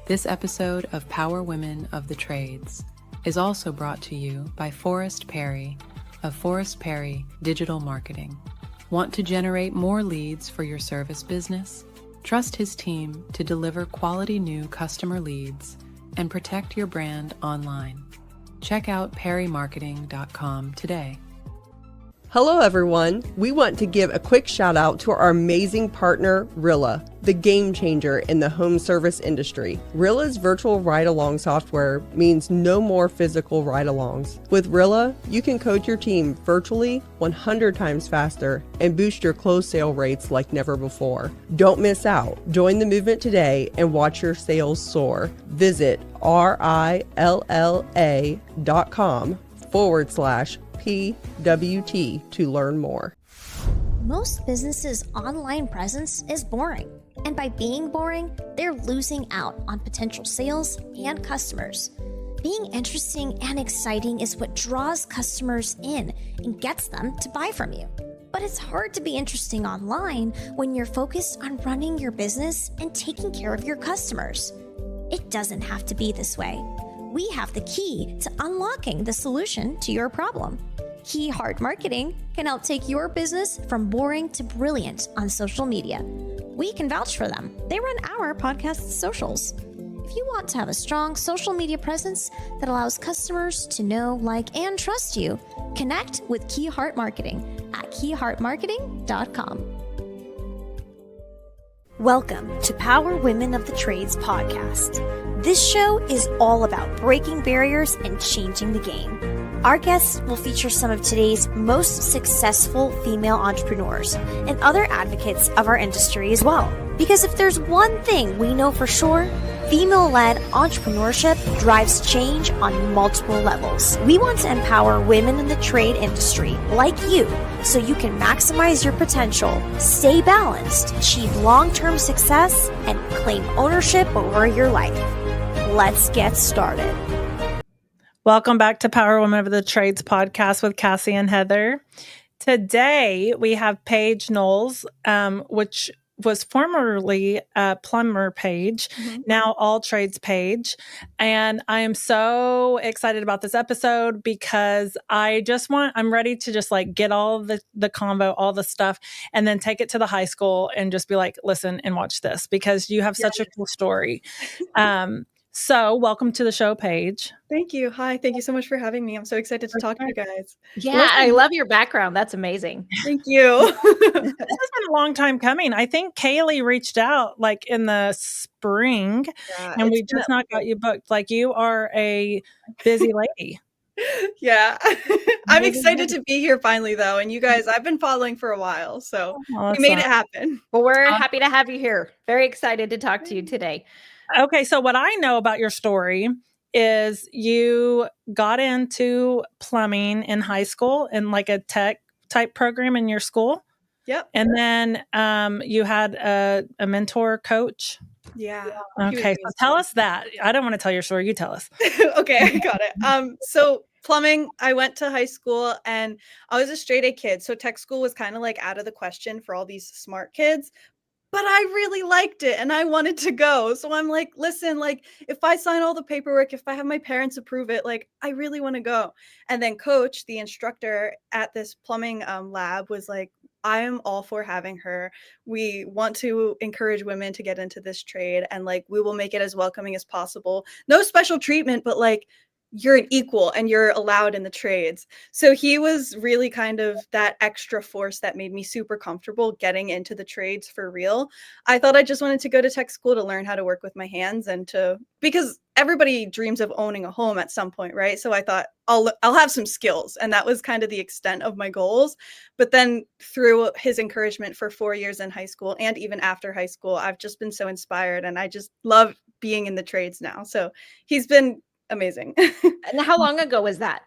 This episode of Power Women of the Trades is also brought to you by Forrest Perry of Forrest Perry Digital Marketing. Want to generate more leads for your service business? Trust his team to deliver quality new customer leads and protect your brand online. Check out perrymarketing.com today. Hello everyone. We want to give a quick shout out to our amazing partner, Rilla, the game changer in the home service industry. Rilla's virtual ride-along software means no more physical ride-alongs. With Rilla, you can coach your team virtually 100 times faster and boost your close sale rates like never before. Don't miss out. Join the movement today and watch your sales soar. Visit rilla.com/PWT to learn more. Most businesses' online presence is boring. And by being boring, they're losing out on potential sales and customers. Being interesting and exciting is what draws customers in and gets them to buy from you. But it's hard to be interesting online when you're focused on running your business and taking care of your customers. It doesn't have to be this way. We have the key to unlocking the solution to your problem. Key Heart Marketing can help take your business from boring to brilliant on social media. We can vouch for them. They run our podcast socials. If you want to have a strong social media presence that allows customers to know, like, and trust you, connect with Key Heart Marketing at keyheartmarketing.com. Welcome to Power Women of the Trades podcast. This show is all about breaking barriers and changing the game. Our guests will feature some of today's most successful female entrepreneurs and other advocates of our industry as well. Because if there's one thing we know for sure, female-led entrepreneurship drives change on multiple levels. We want to empower women in the trade industry like you so you can maximize your potential, stay balanced, achieve long-term success, and claim ownership over your life. Let's get started. Welcome back to Power Women of the Trades podcast with Cassie and Heather. Today we have Paige Knowles, which was formerly Plumber Paige, now All Trades Paige. And I am so excited about this episode because I'm ready to just like get all the convo, all the stuff, and then take it to the high school and just be like, listen and watch this because you have such a cool story. So welcome to the show, Paige. Thank you. Hi. Thank you so much for having me. I'm so excited to talk to you guys. Yeah, I love your background. That's amazing. Thank you. This has been a long time coming. I think Kaylee reached out like in the spring and we just not got you booked. Like you are a busy lady. Yeah. I'm excited to be here finally though. And you guys, I've been following for a while, so we made it happen. Well, we're happy to have you here. Very excited to talk to you today. Okay, so what I know about your story is you got into plumbing in high school in like a tech type program in your school. Yep. And then you had a mentor coach. Yeah. Okay, so tell us that. I don't want to tell your story. You tell us. Okay, I got it. So plumbing, I went to high school and I was a straight A kid. So tech school was kind of like out of the question for all these smart kids. But I really liked it and I wanted to go. So I'm like, listen, like if I sign all the paperwork, if I have my parents approve it, like I really want to go. And then coach, the instructor at this plumbing lab was like, I am all for having her. We want to encourage women to get into this trade and like, we will make it as welcoming as possible. No special treatment, but like, you're an equal and you're allowed in the trades. So he was really kind of that extra force that made me super comfortable getting into the trades for real. I thought I just wanted to go to tech school to learn how to work with my hands and because everybody dreams of owning a home at some point, right? So I thought I'll have some skills, and that was kind of the extent of my goals. But then through his encouragement for 4 years in high school and even after high school, I've just been so inspired and I just love being in the trades now. So he's been amazing. And how long ago was that?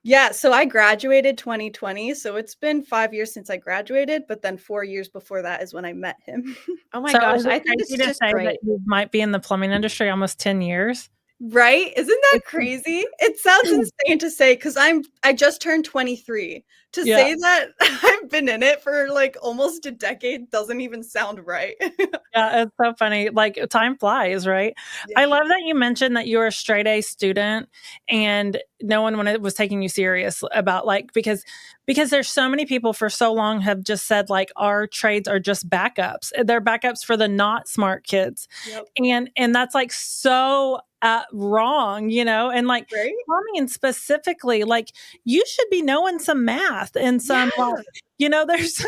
Yeah, so I graduated 2020. So it's been 5 years since I graduated, but then 4 years before that is when I met him. Oh my gosh, I think it's it's just say great. that you might be in the plumbing industry almost 10 years. Right? Isn't that crazy? It sounds insane to say because I just turned 23 To say that I've been in it for like almost a decade doesn't even sound right. Yeah, it's so funny. Like time flies, right? Yeah. I love that you mentioned that you were a straight A student and no one was taking you serious about like because there's so many people for so long have just said like our trades are just backups. They're backups for the not smart kids. Yep. And that's like so wrong, and like Right? plumbing specifically, like you should be knowing some math and some like there's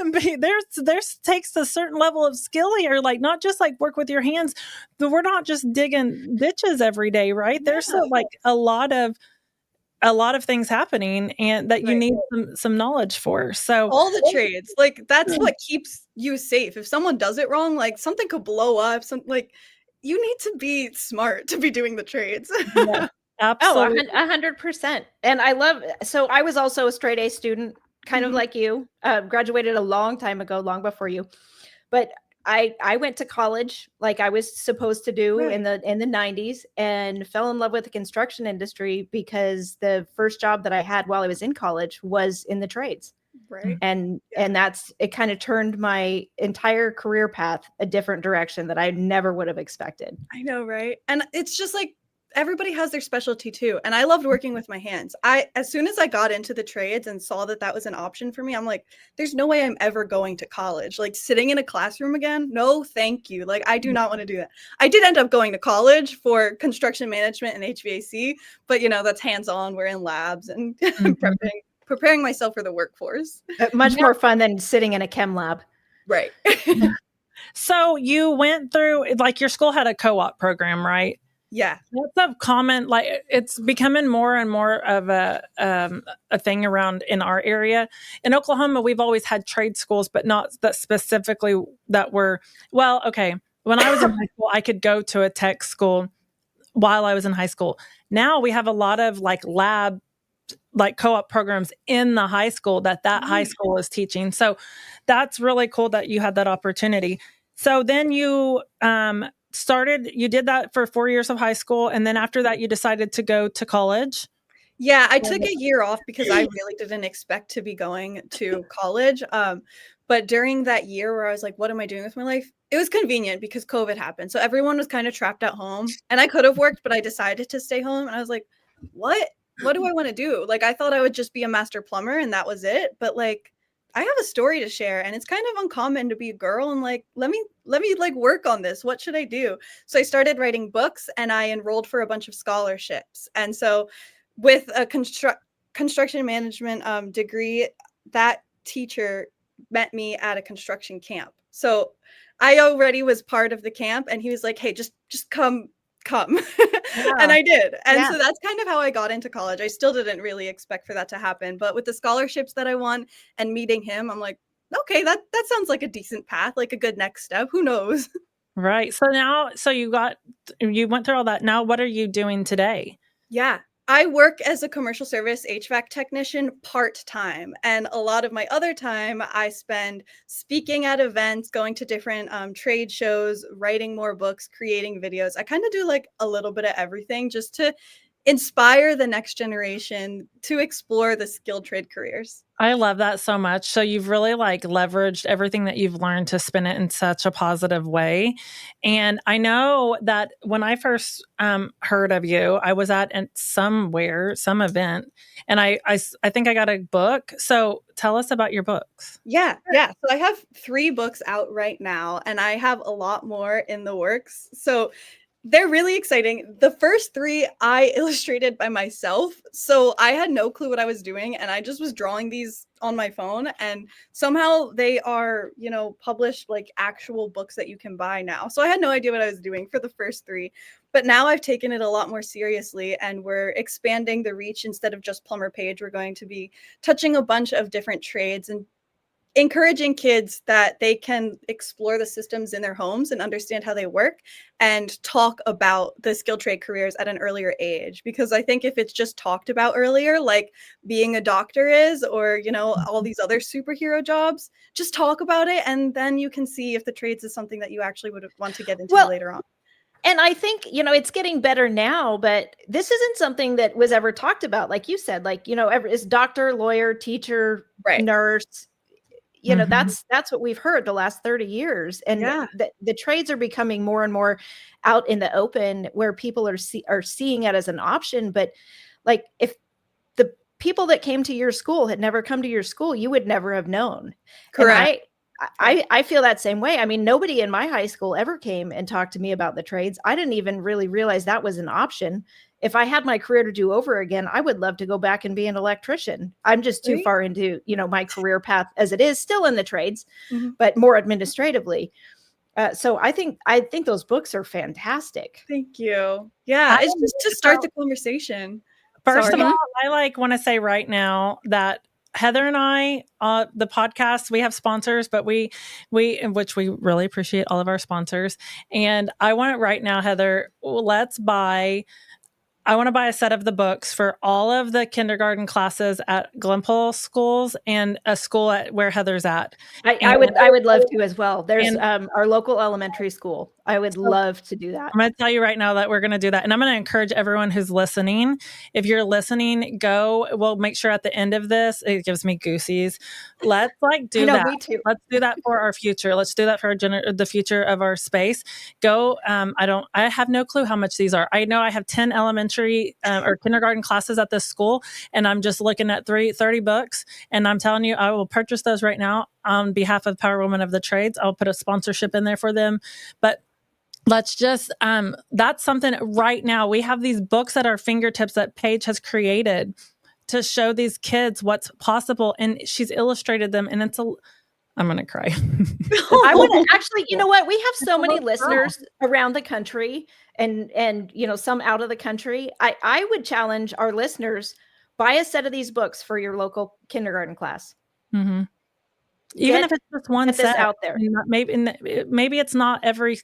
there's takes a certain level of skill here, like not just like work with your hands, but we're not just digging ditches every day, right? There's like a lot of things happening and that you need some knowledge for. So all the trades, like that's what keeps you safe. If someone does it wrong, like something could blow up, like you need to be smart to be doing the trades. Yeah, absolutely. 100%. And so I was also a straight A student, kind of like you, graduated a long time ago, long before you, but I went to college like I was supposed to do in the 90s and fell in love with the construction industry because the first job that I had while I was in college was in the trades. Right. And it kind of turned my entire career path a different direction that I never would have expected. I know, right? And it's just like everybody has their specialty too. And I loved working with my hands. As soon as I got into the trades and saw that that was an option for me, I'm like, there's no way I'm ever going to college. Like sitting in a classroom again? No, thank you. Like I do not want to do that. I did end up going to college for construction management and HVAC, but that's hands-on. We're in labs and preparing myself for the workforce. Much more fun than sitting in a chem lab. Right. So you went through, like your school had a co-op program, right? Yeah. That's a common, like it's becoming more and more of a thing around in our area. In Oklahoma, we've always had trade schools, but not that specifically that were, well, okay. When I was in high school, I could go to a tech school while I was in high school. Now we have a lot of like lab, like co-op programs in the high school that high school is teaching. So that's really cool that you had that opportunity. So then you you did that for 4 years of high school. And then after that, you decided to go to college. Yeah, I took a year off because I really didn't expect to be going to college. But during that year where I was like, what am I doing with my life? It was convenient because COVID happened. So everyone was kind of trapped at home and I could have worked, but I decided to stay home. And I was like, what do I want to do? Like, I thought I would just be a master plumber and that was it. But like, I have a story to share and it's kind of uncommon to be a girl and like, let me like work on this. What should I do? So I started writing books and I enrolled for a bunch of scholarships. And so with a construction management degree, that teacher met me at a construction camp. So I already was part of the camp and he was like, hey, just come. And I did. And so that's kind of how I got into college. I still didn't really expect for that to happen. But with the scholarships that I won and meeting him, I'm like, okay, that sounds like a decent path, like a good next step. Who knows? Right. So now, you went through all that. Now, what are you doing today? Yeah. I work as a commercial service HVAC technician part-time, and a lot of my other time I spend speaking at events, going to different trade shows, writing more books, creating videos. I kind of do like a little bit of everything just to inspire the next generation to explore the skilled trade careers. I love that so much. So you've really like leveraged everything that you've learned to spin it in such a positive way. And I know that when I first heard of you, I was at some event, and I think I got a book. So tell us about your books. Yeah. So I have 3 books out right now, and I have a lot more in the works. So they're really exciting. The first 3 I illustrated by myself. So I had no clue what I was doing and I just was drawing these on my phone and somehow they are, published like actual books that you can buy now. So I had no idea what I was doing for the first 3, but now I've taken it a lot more seriously and we're expanding the reach. Instead of just Plumber Paige, we're going to be touching a bunch of different trades and encouraging kids that they can explore the systems in their homes and understand how they work and talk about the skilled trade careers at an earlier age. Because I think if it's just talked about earlier, like being a doctor is, or, all these other superhero jobs, just talk about it. And then you can see if the trades is something that you actually would want to get into later on. And I think, it's getting better now, but this isn't something that was ever talked about. Like you said, is doctor, lawyer, teacher, Right. nurse, Mhm. that's what we've heard the last 30 years. And Yeah. the trades are becoming more and more out in the open where people are seeing it as an option. But like, if the people that came to your school had never come to your school, you would never have known. Correct. And I feel that same way. I mean, nobody in my high school ever came and talked to me about the trades. I didn't even really realize that was an option. If I had my career to do over again, I would love to go back and be an electrician. I'm just too Right. far into, my career path as it is, still in the trades, Mhm. but more administratively. So I think those books are fantastic. Thank you. Yeah, it's just to start the conversation. First of Sorry. all, I want to say right now that Heather and I, the podcast, we have sponsors, but we, in which we really appreciate all of our sponsors. And I want it right now, Heather, I want to buy a set of the books for all of the kindergarten classes at Glenpool schools and a school where Heather's at. I would love to as well. There's our local elementary school. I would love to do that. I'm going to tell you right now that we're going to do that. And I'm going to encourage everyone who's listening. If you're listening, we'll make sure at the end of this, it gives me goosies. Let's do that. Me too. Let's do that for our future. Let's do that for the future of our space. I have no clue how much these are. I know I have 10 elementary or kindergarten classes at this school, and I'm just looking at 30 books. And I'm telling you, I will purchase those right now on behalf of Power Women of the Trades. I'll put a sponsorship in there for them. But let's just, that's something right now. We have these books at our fingertips that Paige has created to show these kids what's possible. And she's illustrated them. And I'm going to cry. I want to actually, you know what? We have so many listeners around the country and, some out of the country. I would challenge our listeners, buy a set of these books for your local kindergarten class. Mm-hmm. Even if it's just one set out there, maybe it's not every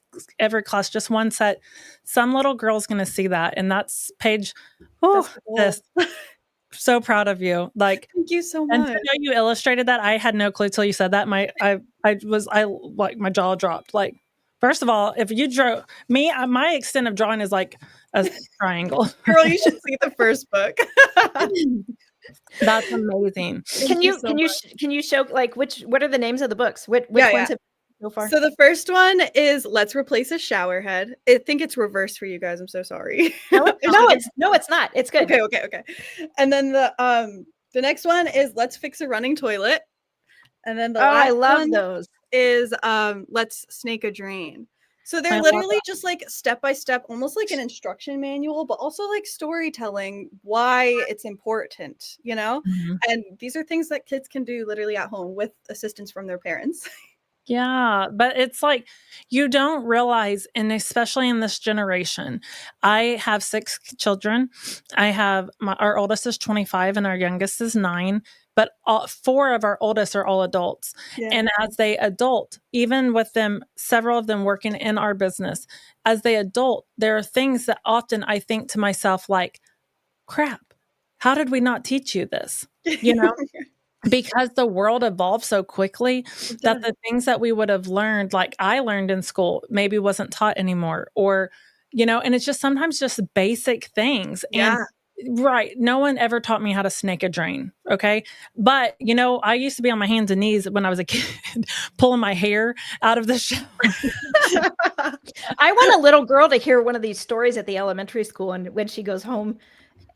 class, just one set. Some little girl's going to see that, and that's Paige. Oh, so proud of you! Thank you so much. Until you illustrated that, I had no clue till you said that. My jaw dropped. Like, first of all, if you drew me, my extent of drawing is like a triangle. Girl, you should see the first book. That's amazing. Can you show what are the names of the books? Which ones have so far? So the first one is Let's Replace a Showerhead. I think it's reversed for you guys. I'm so sorry. No, it's not. It's good. Okay. And then the next one is Let's Fix a Running Toilet. And then the last I love one those. is Let's Snake a Drain. So they're literally just like step by step, almost like an instruction manual, but also like storytelling why it's important, Mm-hmm. And these are things that kids can do literally at home with assistance from their parents. Yeah, but it's like you don't realize, and especially in this generation, I have 6 children. I have our oldest is 25 and our youngest is 9. But 4 of our oldest are all adults. Yeah. And as they adult, even with them, several of them working in our business, as they adult, there are things that often I think to myself like, crap, how did we not teach you this? Because the world evolved so quickly that the things that we would have learned, like I learned in school, maybe wasn't taught anymore. Or, and it's just sometimes just basic things. Yeah. And right. No one ever taught me how to snake a drain. Okay. But, I used to be on my hands and knees when I was a kid, pulling my hair out of the shower. I want a little girl to hear one of these stories at the elementary school. And when she goes home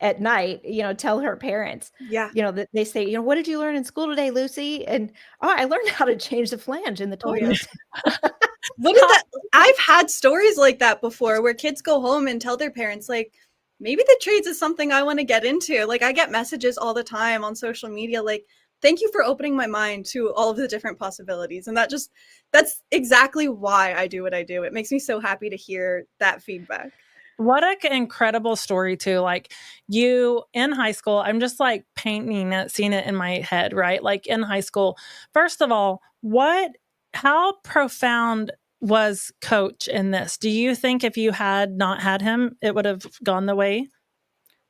at night, tell her parents, that they say, what did you learn in school today, Lucy? And, I learned how to change the flange in the toilet. What is that? I've had stories like that before where kids go home and tell their parents, like, maybe the trades is something I want to get into. Like, I get messages all the time on social media, like, thank you for opening my mind to all of the different possibilities. And that's exactly why I do what I do. It makes me so happy to hear that feedback. What an incredible story too. Like you in high school, I'm just like painting it, seeing it in my head, right? Like in high school, first of all, how profound was Coach in this? Do you think if you had not had him, it would have gone the way?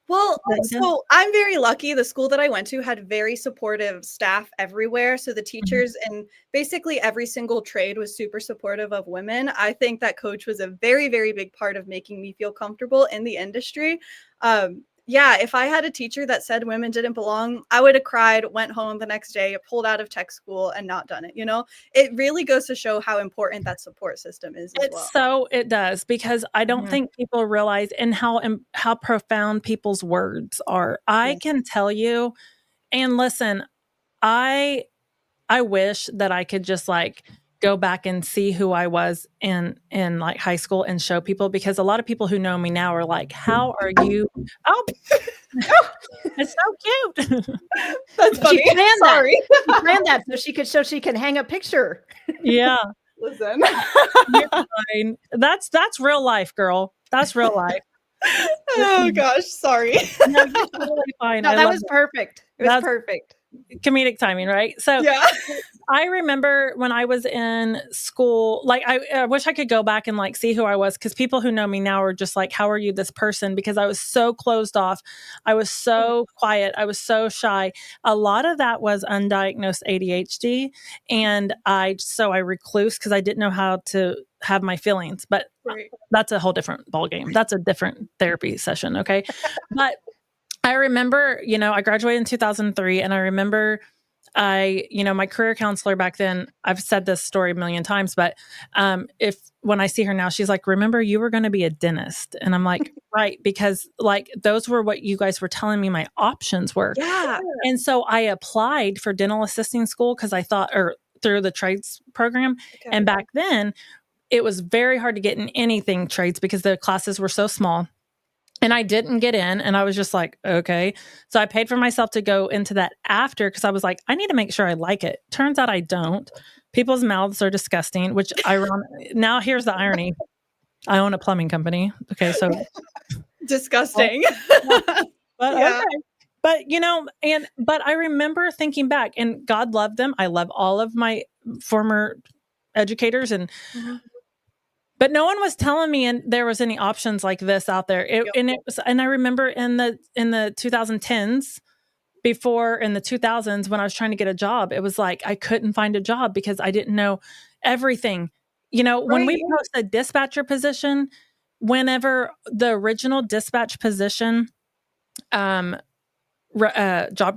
Well, Brenda? so I'm very lucky. The school that I went to had very supportive staff everywhere. So the teachers and basically every single trade was super supportive of women. I think that coach was a very, very big part of making me feel comfortable in the industry. Yeah, if I had a teacher that said women didn't belong, I would have cried, went home the next day, pulled out of tech school and not done it. You know, it really goes to show how important that support system is as well. It does, because I don't think people realize and how profound people's words are. I Yes. can tell you, and listen, I wish that I could just like go back and see who I was in like high school and show people, because a lot of people who know me now are like, "How are you?" Oh, it's so cute. That's funny. She planned Sorry. that. She planned that so she can hang a picture. Yeah. Listen. You're fine. That's real life, girl. That's real life. Oh gosh, sorry. No, you're totally fine. No, I that love was it. perfect. It was That's perfect. comedic timing, right? So Yeah. I remember when I was in school, like I wish I could go back and like see who I was, because people who know me now are just like, how are you this person? Because I was so closed off. I was so quiet. I was so shy. A lot of that was undiagnosed ADHD. And I recluse because I didn't know how to have my feelings. But Right. that's a whole different ballgame. That's a different therapy session. Okay. But I remember, I graduated in 2003, and I remember my career counselor back then, I've said this story a million times, but when I see her now, she's like, remember, you were going to be a dentist. And I'm like, right, because like those were what you guys were telling me my options were. Yeah. And so I applied for dental assisting school because I thought, or through the trades program. Okay. And back then it was very hard to get in anything trades because the classes were so small. And I didn't get in, and I was just like, okay. So I paid for myself to go into that after, because I was like, I need to make sure I like it. Turns out I don't. People's mouths are disgusting, which now here's the irony. I own a plumbing company. Okay, so Disgusting. but Yeah. okay. But I remember thinking back, and God loved them. I love all of my former educators, and but no one was telling me and there was any options like this out there. And I remember in the 2010s, before in the 2000s, when I was trying to get a job, it was like I couldn't find a job because I didn't know everything. When we post a dispatcher position, whenever the original dispatch position job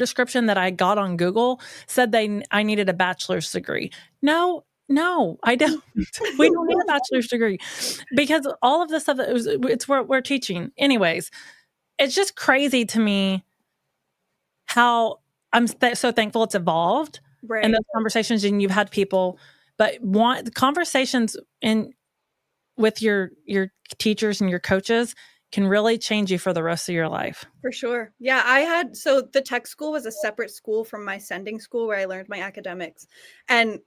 description that I got on Google said I needed a bachelor's degree. No, I don't. We don't need a bachelor's degree, because all of this stuff it's what we're teaching. Anyways, it's just crazy to me how I'm so thankful it's evolved and those conversations, and you've had people, but the conversations with your teachers and your coaches can really change you for the rest of your life. For sure. Yeah, so the tech school was a separate school from my sending school where I learned my academics. And,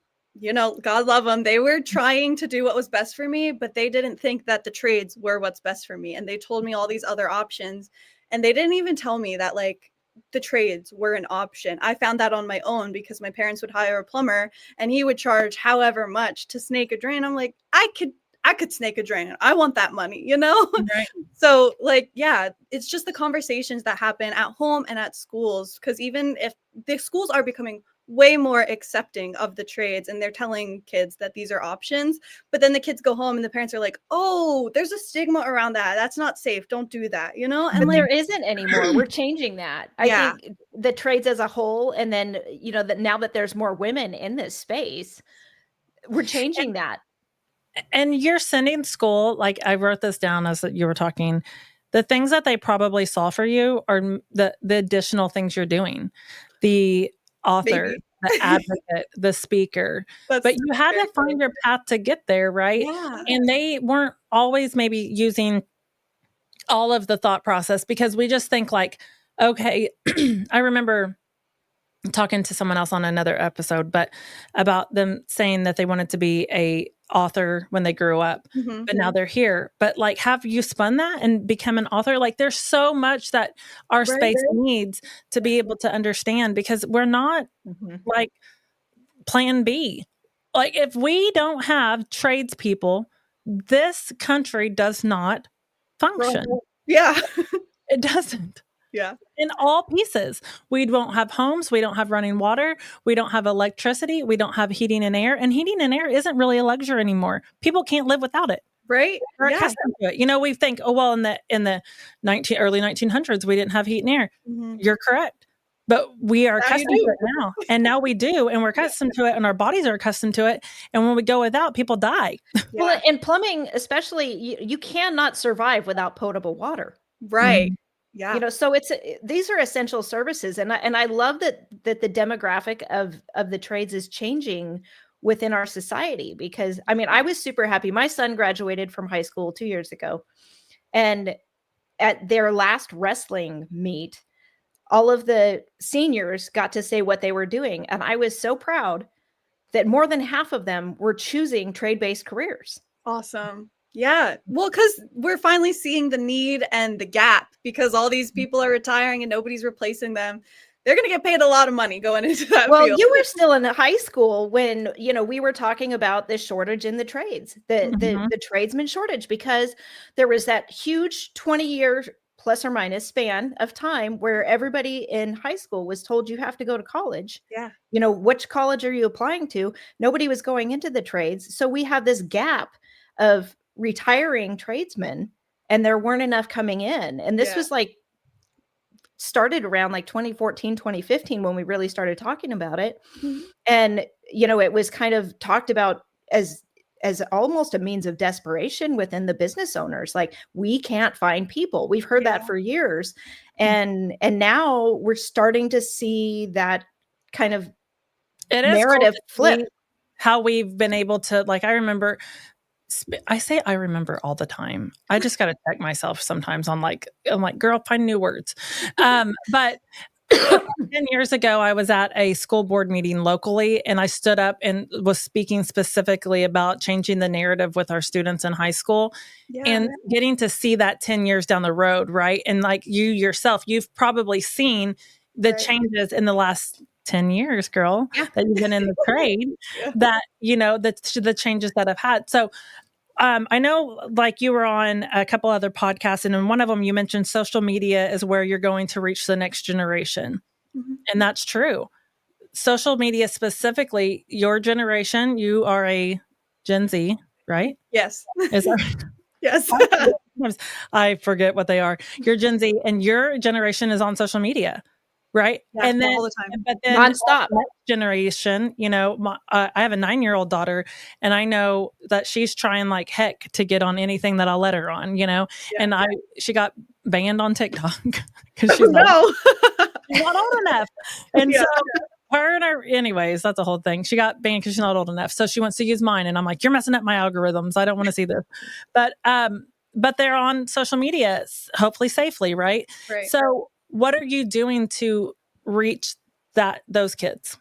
God love them. They were trying to do what was best for me, but they didn't think that the trades were what's best for me. And they told me all these other options. And they didn't even tell me that like the trades were an option. I found that on my own because my parents would hire a plumber and he would charge however much to snake a drain. I'm like, I could snake a drain. I want that money, Right. So like, yeah, it's just the conversations that happen at home and at schools. Because even if the schools are becoming way more accepting of the trades and they're telling kids that these are options, but then the kids go home and the parents are like, oh, there's a stigma around that. That's not safe. Don't do that, And But like, there isn't anymore. We're changing that. I think the trades as a whole, and then, that now that there's more women in this space, we're changing that. And you're sending school, like I wrote this down as you were talking, the things that they probably saw for you are the additional things you're doing. The author, the advocate, the speaker. But you had to find your path to get there, right? Yeah. And they weren't always maybe using all of the thought process, because we just think like, okay, I remember talking to someone else on another episode, but about them saying that they wanted to be a author when they grew up, but now they're here. But like, have you spun that and become an author? Like, there's so much that our space needs to be able to understand, because we're not like plan B. Like, if we don't have tradespeople, this country does not function. Yeah. It doesn't. Yeah. In all pieces. We won't have homes. We don't have running water. We don't have electricity. We don't have heating and air. And heating and air isn't really a luxury anymore. People can't live without it. Right. We're Yeah. accustomed to it. You know, we think, oh, well, in the early 1900s, we didn't have heat and air. Mm-hmm. You're correct. But we are Now you accustomed to do. it now. And now we do. And we're accustomed to it. And our bodies are accustomed to it. And when we go without, people die. Well, Yeah. in plumbing, especially, you cannot survive without potable water. Right. Yeah. You know, so these are essential services, and I love that the demographic of the trades is changing within our society, because I mean, I was super happy. My son graduated from high school 2 years ago, and at their last wrestling meet, all of the seniors got to say what they were doing, and I was so proud that more than half of them were choosing trade-based careers. Awesome. Yeah. Well, because we're finally seeing the need and the gap, because all these people are retiring and nobody's replacing them. They're going to get paid a lot of money going into that Well, field. you were still in high school when, you know, we were talking about the shortage in the trades, the tradesman shortage, because there was that huge 20-year plus or minus span of time where everybody in high school was told you have to go to college. Yeah. You know, which college are you applying to? Nobody was going into the trades. So we have this gap of retiring tradesmen, and there weren't enough coming in. And this was like started around like 2014, 2015 when we really started talking about it. And, you know, it was kind of talked about as almost a means of desperation within the business owners. Like, we can't find people. We've heard that for years. And now we're starting to see that kind of narrative flip. How we've been able to, like, I remember all the time. I just got to check myself sometimes I'm like, girl, find new words. But 10 years ago, I was at a school board meeting locally, and I stood up and was speaking specifically about changing the narrative with our students in high school and getting to see that 10 years down the road, right? And like you yourself, you've probably seen the changes in the last 10 years, girl, that you've been in the trade, that, you know, the changes that I've had. So I know, like, you were on a couple other podcasts, and in one of them you mentioned social media is where you're going to reach the next generation. And that's true. Social media, specifically your generation, you are a Gen Z, right? Yes. Is that Yes. I forget what they are. You're Gen Z, and your generation is on social media, right? Yeah, and then all the time. But then nonstop. Next generation, you know, I have a 9-year-old daughter, and I know that she's trying like heck to get on anything that I'll let her on, you know. And she got banned on TikTok because she's not old enough. And so her and her, anyways, that's a whole thing. She got banned because she's not old enough. So she wants to use mine, and I'm like, you're messing up my algorithms. I don't want to see this. But they're on social media, hopefully safely, right? Right. So what are you doing to reach those kids?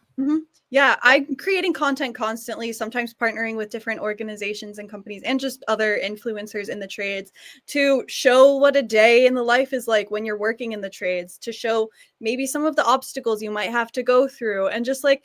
Yeah, I'm creating content constantly, sometimes partnering with different organizations and companies and just other influencers in the trades to show what a day in the life is like when you're working in the trades, to show maybe some of the obstacles you might have to go through, and just like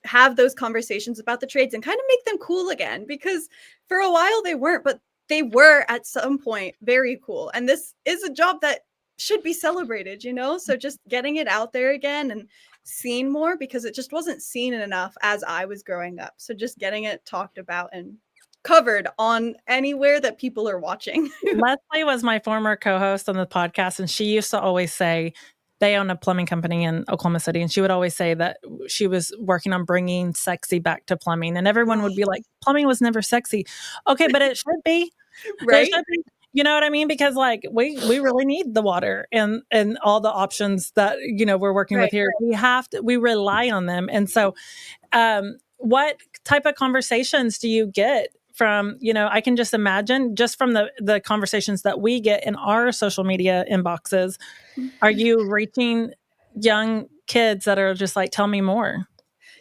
have those conversations about the trades and kind of make them cool again, because for a while they weren't, but they were at some point very cool. And this is a job that should be celebrated, you know? So just getting it out there again and seen more, because it just wasn't seen enough as I was growing up. So just getting it talked about and covered on anywhere that people are watching. Leslie was my former co-host on the podcast, and she used to always say, they own a plumbing company in Oklahoma City, and she would always say that she was working on bringing sexy back to plumbing, and everyone would be like, plumbing was never sexy. Okay, but it should be. Right? It should be. You know what I mean? Because like we really need the water and all the options that, you know, we're working with here. We rely on them. And so what type of conversations do you get from, you know, I can just imagine just from the conversations that we get in our social media inboxes. Are you reaching young kids that are just like, tell me more?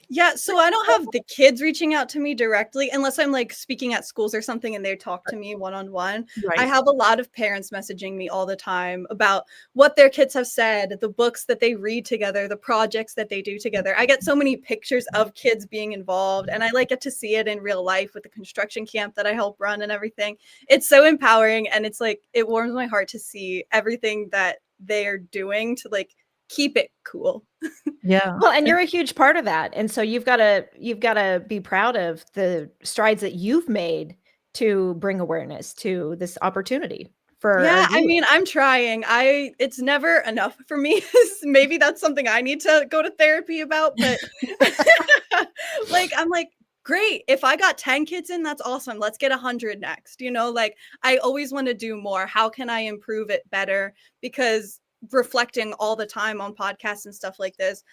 Yeah, so I don't have the kids reaching out to me directly unless I'm like speaking at schools or something and they talk to me one-on-one. Right. I have a lot of parents messaging me all the time about what their kids have said, the books that they read together, the projects that they do together. I get so many pictures of kids being involved, and I like get to see it in real life with the construction camp that I help run and everything. It's so empowering, and it's like it warms my heart to see everything that they're doing to like keep it cool. Yeah. Well, and you're a huge part of that. And so you've got to be proud of the strides that you've made to bring awareness to this opportunity for Yeah, our I youth. mean, I'm trying. It's never enough for me. Maybe that's something I need to go to therapy about, but like I'm like, great. If I got 10 kids in, that's awesome. Let's get 100 next. You know, like I always want to do more. How can I improve it better? Because reflecting all the time on podcasts and stuff like this,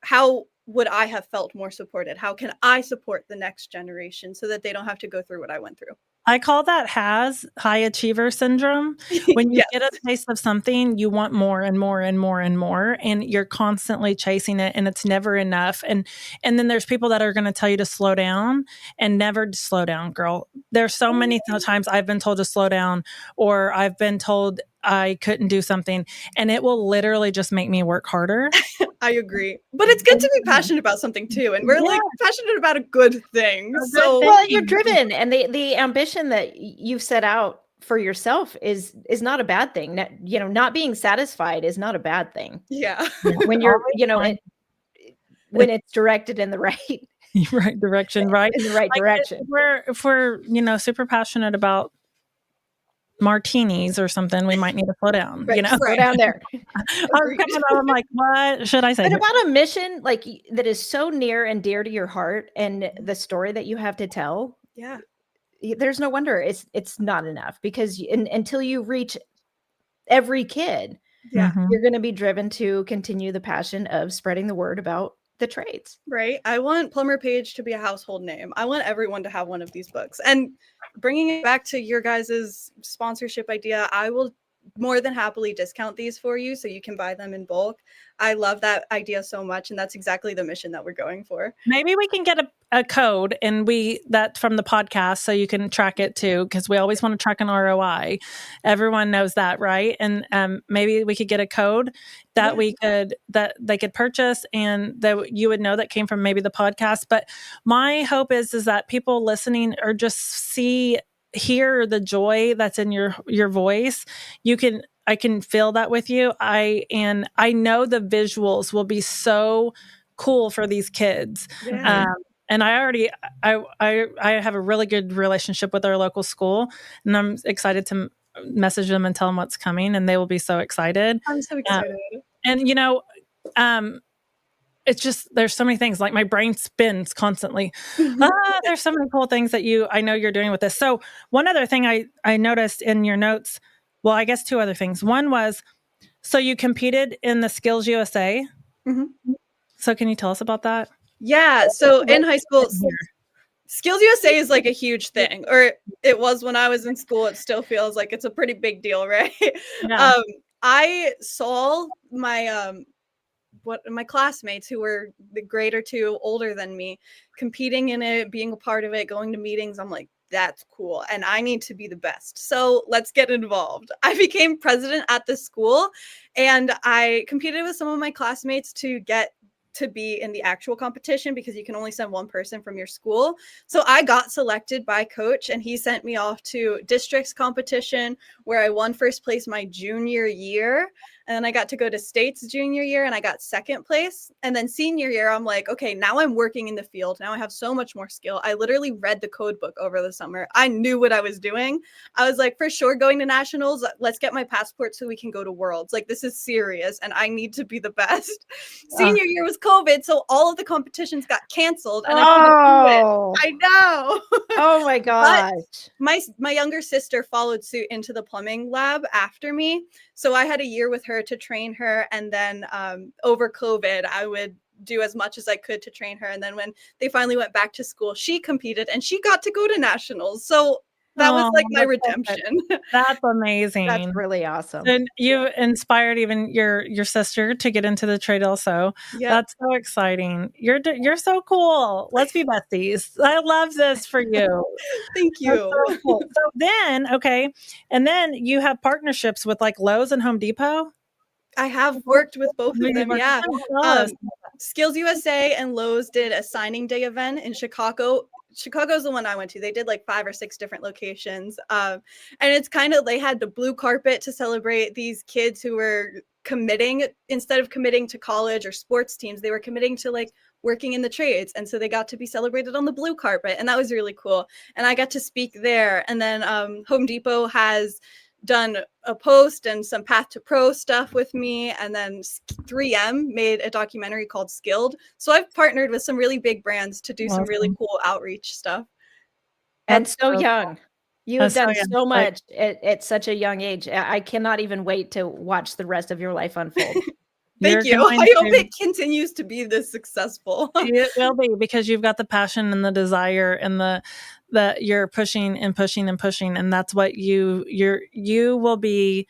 how would I have felt more supported? How can I support the next generation so that they don't have to go through what I went through? I call that high achiever syndrome. When you get a taste of something, you want more and more and more and more, and you're constantly chasing it, and it's never enough. And then there's people that are going to tell you to slow down, and never slow down, girl. There's so many times I've been told to slow down, or I've been told I couldn't do something, and it will literally just make me work harder. I agree. But it's good to be passionate about something too. And we're like passionate about a good thing. So well, you're driven, and the ambition that you've set out for yourself is not a bad thing. Not being satisfied is not a bad thing. Yeah. When you're, when it's directed in the right direction, right? In the right direction. If we're super passionate about martinis or something, we might need to slow down. Right, slow down there. I'm like, what should I say? But about a mission like that is so near and dear to your heart, and the story that you have to tell. Yeah, there's no wonder it's not enough, because until you reach every kid, you're going to be driven to continue the passion of spreading the word about the trades. Right. I want Plumber Paige to be a household name. I want everyone to have one of these books. And bringing it back to your guys' sponsorship idea, I will more than happily discount these for you so you can buy them in bulk. I love that idea so much, and that's exactly the mission that we're going for. Maybe we can get a code, and that from the podcast, so you can track it too, because we always want to track an ROI. Everyone knows that, right? And maybe we could get a code that that they could purchase, and that you would know that came from maybe the podcast. But my hope is that people listening or just hear the joy that's in your voice. I can feel that with you. I know the visuals will be so cool for these kids. Yeah. And I have a really good relationship with our local school, and I'm excited to message them and tell them what's coming, and they will be so excited. I'm so excited. It's just, there's so many things, like my brain spins constantly. There's so many cool things that I know you're doing with this. So one other thing I noticed in your notes, well, I guess two other things. One was, so you competed in the Skills USA. Mm-hmm. So can you tell us about that? Yeah. So in high school, Skills USA is like a huge thing, or it was when I was in school. It still feels like it's a pretty big deal, right? Yeah. I saw my my classmates who were the grade or two older than me competing in it, being a part of it, going to meetings. I'm like, that's cool, and I need to be the best. So let's get involved. I became president at the school, and I competed with some of my classmates to get to be in the actual competition, because you can only send one person from your school. So I got selected by coach, and he sent me off to districts competition, where I won first place my junior year. And then I got to go to states junior year, and I got second place. And then senior year, I'm like, okay, now I'm working in the field. Now I have so much more skill. I literally read the code book over the summer. I knew what I was doing. I was like, for sure, going to nationals, let's get my passport so we can go to worlds. Like, this is serious, and I need to be the best. Senior year was COVID, so all of the competitions got canceled, and I couldn't do it. I know. Oh my gosh. My younger sister followed suit into the plumbing lab after me. So I had a year with her to train her. And then over COVID, I would do as much as I could to train her. And then when they finally went back to school, she competed, and she got to go to nationals. So that was like my redemption. That's amazing. That's really awesome. And you inspired even your sister to get into the trade also. Yep. That's so exciting. You're so cool. Let's be besties. I love this for you. Thank you. So cool. So then, okay. And then you have partnerships with like Lowe's and Home Depot. I have worked with both of them. Yeah. Skills USA and Lowe's did a signing day event in Chicago Chicago's the one I went to. They did like 5 or 6 different locations. And it's kind of, they had the blue carpet to celebrate these kids who were committing, instead of committing to college or sports teams, they were committing to like working in the trades. And so they got to be celebrated on the blue carpet. And that was really cool. And I got to speak there. And then Home Depot has done a post and some Path to Pro stuff with me. And then 3M made a documentary called Skilled. So I've partnered with some really big brands to do some really cool outreach stuff. And so young. You've done so much much at such a young age. I cannot even wait to watch the rest of your life unfold. Thank you. I hope it continues to be this successful. It will be, because you've got the passion and the desire and that you're pushing and pushing and pushing. And that's what you will be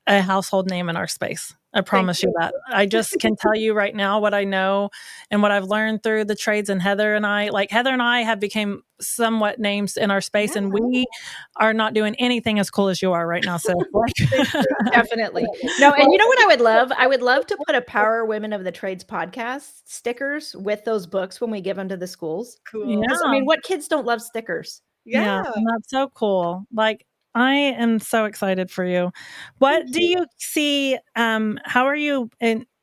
a household name in our space. I promise you that. I just can tell you right now what I know and what I've learned through the trades. And Heather and I have become somewhat names in our space, and we are not doing anything as cool as you are right now. So definitely. No, and you know what I would love? I would love to put a Power Women of the Trades podcast stickers with those books when we give them to the schools. Cool. Yeah. I mean, what kids don't love stickers? Yeah, that's so cool. Like, I am so excited for you. What do you see? How are you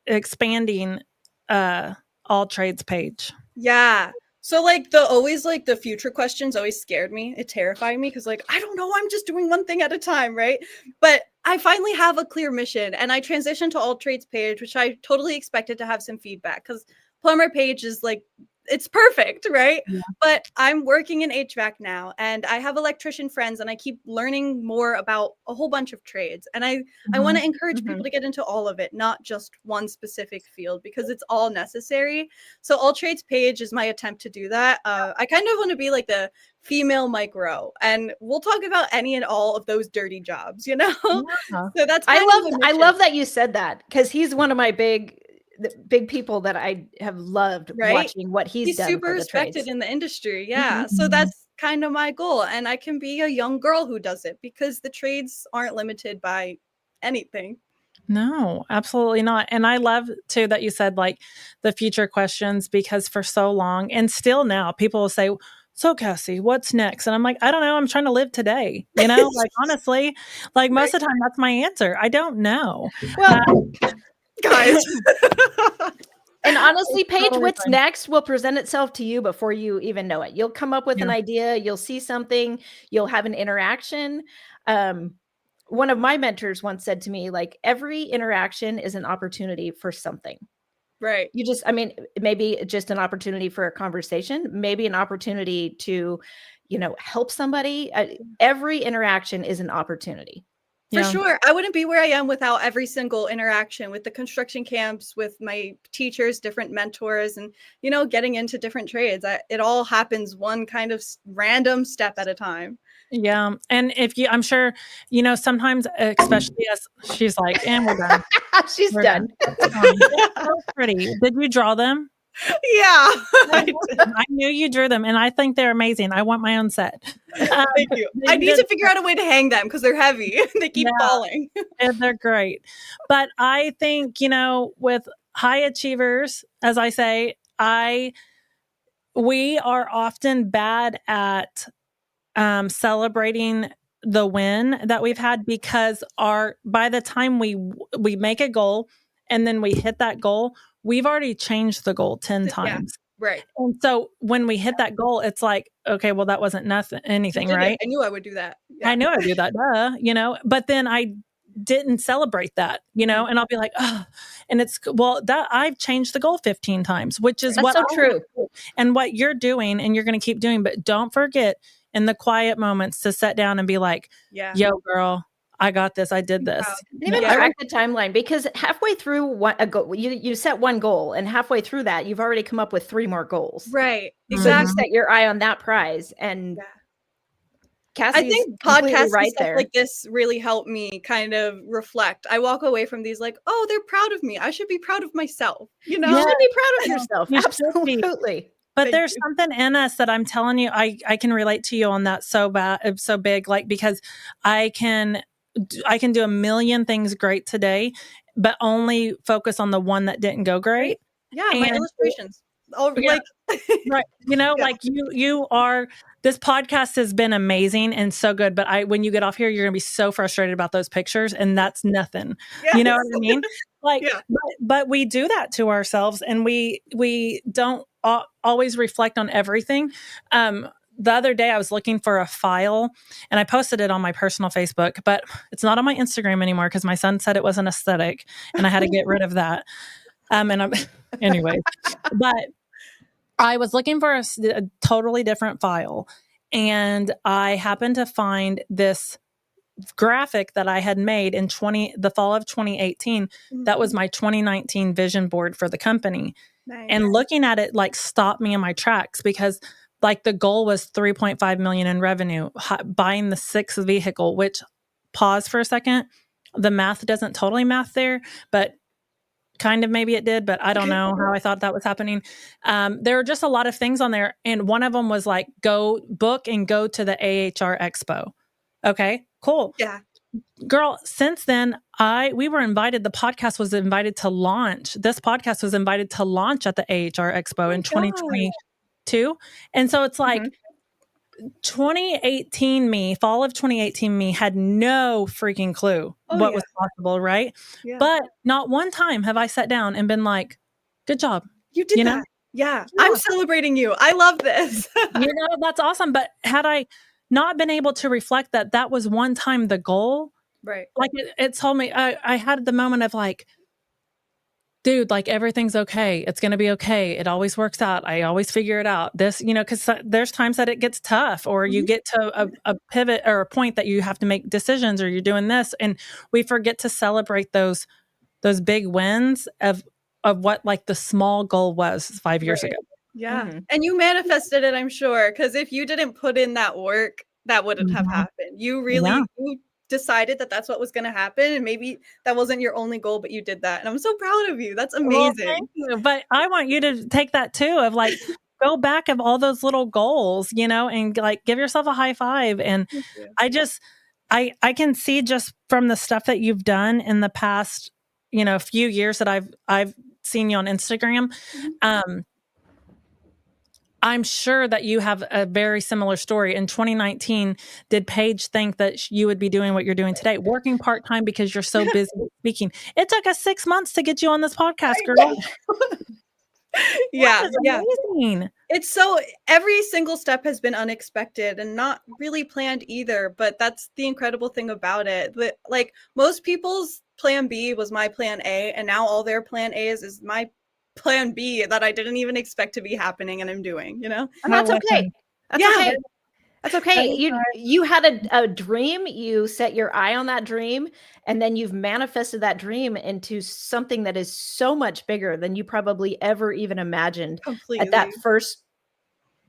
expanding All Trades Paige? Yeah. So like the future questions always scared me. It terrified me because like, I don't know, I'm just doing one thing at a time, right? But I finally have a clear mission, and I transitioned to All Trades Paige, which I totally expected to have some feedback, because Plumber Paige is like, it's perfect, right? Yeah. But I'm working in HVAC now, and I have electrician friends, and I keep learning more about a whole bunch of trades. And I want to encourage people to get into all of it, not just one specific field, because it's all necessary. So All Trades Paige is my attempt to do that. I kind of want to be like the female Mike Rowe, and we'll talk about any and all of those dirty jobs, you know? Yeah. So that's I love that you said that, because he's one of my big people that I have loved watching what he's done. Super respected in the industry. Yeah. So that's kind of my goal. And I can be a young girl who does it, because the trades aren't limited by anything. No, absolutely not. And I love too that you said like the future questions, because for so long and still now people will say, so Cassie, what's next? And I'm like, I don't know. I'm trying to live today. You know, like honestly, like most of the time that's my answer. I don't know. Well, guys. And honestly, Paige, what's next will present itself to you before you even know it. You'll come up with an idea, you'll see something, you'll have an interaction. One of my mentors once said to me, like, every interaction is an opportunity for something. Right. Maybe just an opportunity for a conversation, maybe an opportunity to, help somebody. Every interaction is an opportunity. For sure. I wouldn't be where I am without every single interaction with the construction camps, with my teachers, different mentors, and, getting into different trades. It all happens one kind of random step at a time. Yeah. And I'm sure, sometimes, especially as she's like, and we're done. She's done. So pretty. Did you draw them? Yeah. I knew you drew them, and I think they're amazing. I want my own set. Thank you. I need to figure out a way to hang them because they're heavy. They keep falling. And they're great. But I think, with high achievers, as I say, we are often bad at celebrating the win that we've had, because by the time we make a goal and then we hit that goal, we've already changed the goal 10 times. Yeah, right. And so when we hit that goal, it's like, okay, well, that wasn't anything, right? I knew I would do that. Yeah. I knew I'd do that, but then I didn't celebrate that, and I'll be like, oh, and I've changed the goal 15 times, which is That's so true. And what you're doing and you're going to keep doing, but don't forget in the quiet moments to sit down and be like, yo, girl, I got this. I did this. Even track the timeline, because halfway through a goal, you set one goal, and halfway through that, you've already come up with 3 more goals. Right. Exactly. So you set your eye on that prize. And Cassie's I think podcasts right and stuff like this really help me kind of reflect. I walk away from these like, oh, they're proud of me. I should be proud of myself. You should be proud of yourself. Absolutely. But there's something in us that I'm telling you, I can relate to you on that so big, like, because I can do a million things great today, but only focus on the one that didn't go great. Yeah, my illustrations. Oh, Yeah. like, Right. You know, Yeah. like you are, this podcast has been amazing and so good, but when you get off here, you're going to be so frustrated about those pictures and that's nothing. You know yes. what I mean? Like, Yeah. but we do that to ourselves and we don't always reflect on everything. The other day I was looking for a file and I posted it on my personal Facebook, but it's not on my Instagram anymore because my son said it wasn't aesthetic and I had to get rid of that. And I'm anyway, but I was looking for a totally different file and I happened to find this graphic that I had made in the fall of 2018. That was my 2019 vision board for the company. Nice. And looking at it like stopped me in my tracks because like the goal was 3.5 million in revenue, buying the 6th vehicle, which pause for a second. The math doesn't totally math there, but kind of maybe it did, but I don't know how I thought that was happening. There are just a lot of things on there. And one of them was like, go book and go to the AHR Expo. Okay, cool. Yeah. Girl, since then, we were invited, the podcast was invited to launch. This podcast was invited to launch at the AHR Expo in 2022. And so it's like 2018 me, fall of 2018 me had no freaking clue what was possible, right? Yeah. But not one time have I sat down and been like, good job. You did know? that. Yeah. I'm celebrating you. I love this. That's awesome. But had I not been able to reflect that was one time the goal, Right. like it told me, I had the moment of like, dude, like everything's okay. It's going to be okay. It always works out. I always figure it out. This, because there's times that it gets tough or you get to a pivot or a point that you have to make decisions or you're doing this. And we forget to celebrate those big wins of what like the small goal was 5 years ago. Yeah. And you manifested it, I'm sure. Because if you didn't put in that work, that wouldn't have happened. You really you decided that that's what was going to happen. And maybe that wasn't your only goal, but you did that. And I'm so proud of you. That's amazing. Well, thank you. But I want you to take that too of like, go back of all those little goals, and like give yourself a high five. And I can see just from the stuff that you've done in the past, few years that I've seen you on Instagram. I'm sure that you have a very similar story. In 2019, did Paige think that you would be doing what you're doing today, working part-time because you're so busy speaking? It took us 6 months to get you on this podcast, girl. Yeah. Amazing. It's so every single step has been unexpected and not really planned either. But that's the incredible thing about it. Like most people's plan B was my plan A, and now all their plan A is my plan B that I didn't even expect to be happening and I'm doing, And that's okay. That's okay. That's okay. You had a dream, you set your eye on that dream, and then you've manifested that dream into something that is so much bigger than you probably ever even imagined at that first,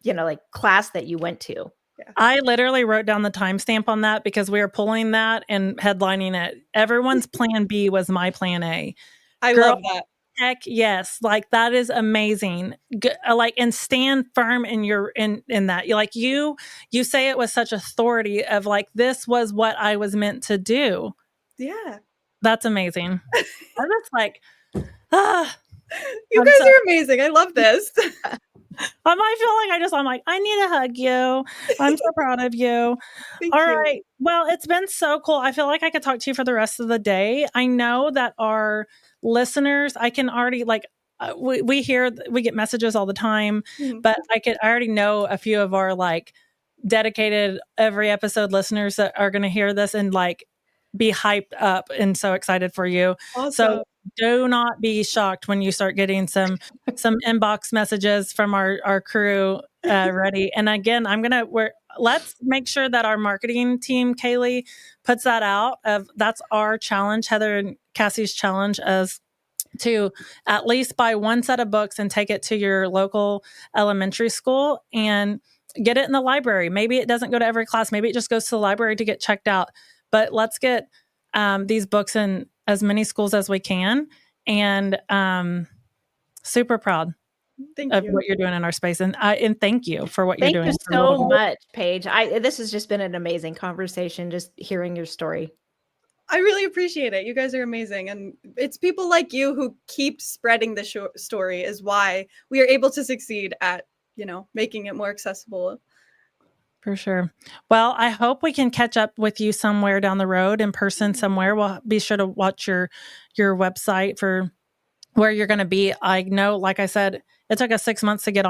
like class that you went to. Yeah. I literally wrote down the timestamp on that because we were pulling that and headlining it. Everyone's plan B was my plan A. I love that. Heck yes. Like that is amazing. Like, and stand firm in in that. Like you say it with such authority of like, this was what I was meant to do. Yeah. That's amazing. I'm just like, you guys are amazing. I love this. I feel like I'm like, I need to hug you. I'm so proud of you. All right. Well, it's been so cool. I feel like I could talk to you for the rest of the day. I know that our listeners, I can already like, we get messages all the time, but I already know a few of our like dedicated every episode listeners that are going to hear this and like be hyped up and so excited for you. Awesome. So do not be shocked when you start getting some inbox messages from our crew ready. And again, let's make sure that our marketing team, Kaylee, puts that out. That's our challenge, Heather and Cassie's challenge, as to at least buy one set of books and take it to your local elementary school and get it in the library. Maybe it doesn't go to every class. Maybe it just goes to the library to get checked out. But let's get these books in as many schools as we can. And super proud of what you're doing in our space. And thank you for what you're doing. Thank you so much, Paige. This has just been an amazing conversation, just hearing your story. I really appreciate it. You guys are amazing. And it's people like you who keep spreading the story is why we are able to succeed at, making it more accessible. For sure. Well, I hope we can catch up with you somewhere down the road in person somewhere. We'll be sure to watch your website for where you're going to be. I know, like I said, it took us 6 months to get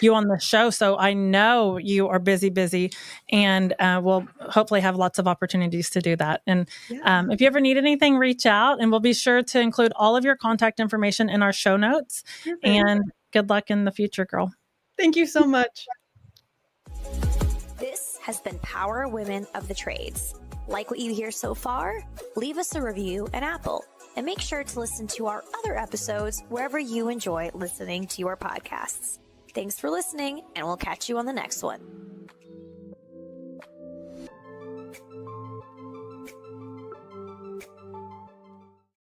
you on the show. So I know you are busy, and we'll hopefully have lots of opportunities to do that. And if you ever need anything, reach out, and we'll be sure to include all of your contact information in our show notes. Perfect. And good luck in the future, girl. Thank you so much. This has been Power Women of the Trades. Like what you hear so far? Leave us a review at Apple. And make sure to listen to our other episodes wherever you enjoy listening to your podcasts. Thanks for listening, and we'll catch you on the next one.